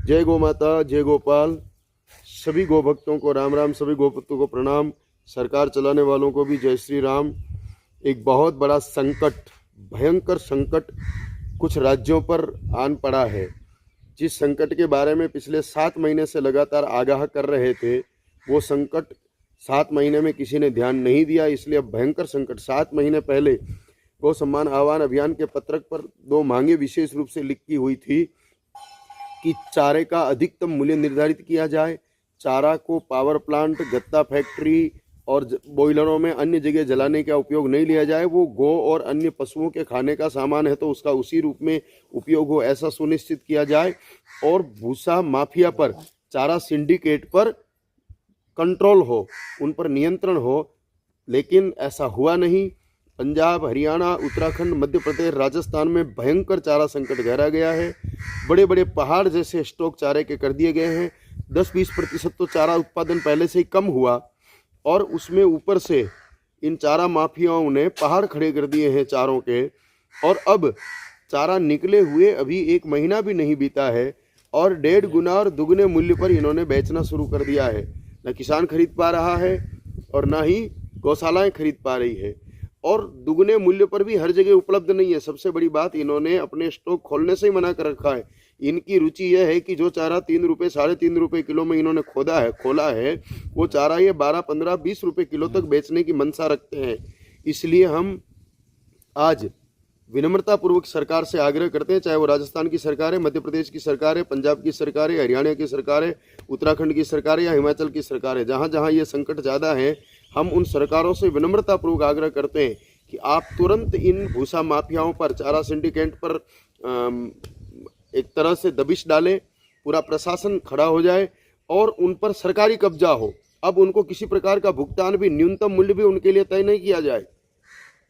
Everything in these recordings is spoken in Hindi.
जय गौ माता, जय गोपाल। सभी गौ भक्तों को राम राम, सभी गौ भक्तों को प्रणाम। सरकार चलाने वालों को भी जय श्री राम। एक बहुत बड़ा संकट, भयंकर संकट कुछ राज्यों पर आन पड़ा है। जिस संकट के बारे में पिछले 7 महीने से लगातार आगाह कर रहे थे, वो संकट 7 महीने में किसी ने ध्यान नहीं दिया, इसलिए अब भयंकर संकट। 7 महीने पहले गौ सम्मान आह्वान अभियान के पत्रक पर 2 मांगे विशेष रूप से लिखी हुई थी कि चारे का अधिकतम मूल्य निर्धारित किया जाए, चारा को पावर प्लांट, गत्ता फैक्ट्री और बॉयलरों में अन्य जगह जलाने का उपयोग नहीं लिया जाए। वो गौ और अन्य पशुओं के खाने का सामान है तो उसका उसी रूप में उपयोग हो, ऐसा सुनिश्चित किया जाए। और भूसा माफिया पर, चारा सिंडिकेट पर कंट्रोल हो, उन पर नियंत्रण हो, लेकिन ऐसा हुआ नहीं। पंजाब, हरियाणा, उत्तराखंड, मध्य प्रदेश, राजस्थान में भयंकर चारा संकट गहरा गया है। बड़े बड़े पहाड़ जैसे स्टॉक चारे के कर दिए गए हैं। 10-20% तो चारा उत्पादन पहले से ही कम हुआ और उसमें ऊपर से इन चारा माफियाओं ने पहाड़ खड़े कर दिए हैं चारों के। और अब चारा निकले हुए अभी 1 महीना भी नहीं बीता है और 1.5 गुना और दुगने मूल्य पर इन्होंने बेचना शुरू कर दिया है। न किसान खरीद पा रहा है और ना ही गौशालाएं खरीद पा रही है, और दुगने मूल्य पर भी हर जगह उपलब्ध नहीं है। सबसे बड़ी बात, इन्होंने अपने स्टॉक खोलने से ही मना कर रखा है। इनकी रुचि यह है कि जो चारा 3 रुपये, 3.5 रुपये किलो में इन्होंने खोला है, वो चारा ये 12, 15, 20 रुपये किलो तक बेचने की मंशा रखते हैं। इसलिए हम आज विनम्रतापूर्वक सरकार से आग्रह करते हैं, चाहे वो राजस्थान की सरकार है, मध्य प्रदेश की सरकार है, पंजाब की सरकार है, हरियाणा की सरकार है, उत्तराखंड की सरकार है या हिमाचल की सरकार है, जहाँ जहाँ ये संकट ज़्यादा है, हम उन सरकारों से विनम्रतापूर्वक आग्रह करते हैं कि आप तुरंत इन भूसा माफियाओं पर, चारा सिंडिकेट पर एक तरह से दबिश डालें, पूरा प्रशासन खड़ा हो जाए और उन पर सरकारी कब्जा हो। अब उनको किसी प्रकार का भुगतान भी, न्यूनतम मूल्य भी उनके लिए तय नहीं किया जाए।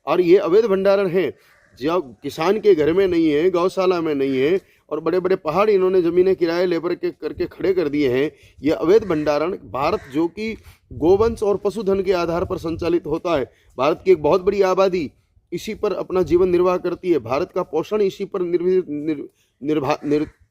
और ये अवैध भंडारण है, जो किसान के घर में नहीं है, गौशाला में नहीं है, और बड़े बड़े पहाड़ इन्होंने जमीनें किराए लेबर के करके खड़े कर दिए हैं। यह अवैध भंडारण, भारत जो कि गोवंश और पशुधन के आधार पर संचालित होता है, भारत की एक बहुत बड़ी आबादी इसी पर अपना जीवन निर्वाह करती है, भारत का पोषण इसी पर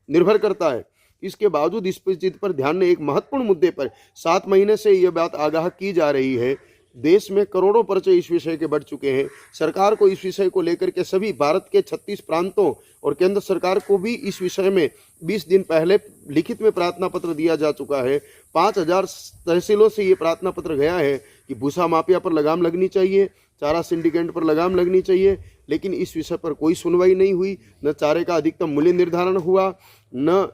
निर्भर करता है। इसके बावजूद इस चीज पर ध्यान ने एक महत्वपूर्ण मुद्दे पर 7 महीने से यह बात आगाह की जा रही है। देश में करोड़ों पर्चे इस विषय के बढ़ चुके हैं। सरकार को इस विषय को लेकर के सभी भारत के 36 प्रांतों और केंद्र सरकार को भी इस विषय में 20 दिन पहले लिखित में प्रार्थना पत्र दिया जा चुका है। 5000 तहसीलों से ये प्रार्थना पत्र गया है कि भूसा माफिया पर लगाम लगनी चाहिए, चारा सिंडिकेट पर लगाम लगनी चाहिए, लेकिन इस विषय पर कोई सुनवाई नहीं हुई। न चारे का अधिकतम मूल्य निर्धारण हुआ, न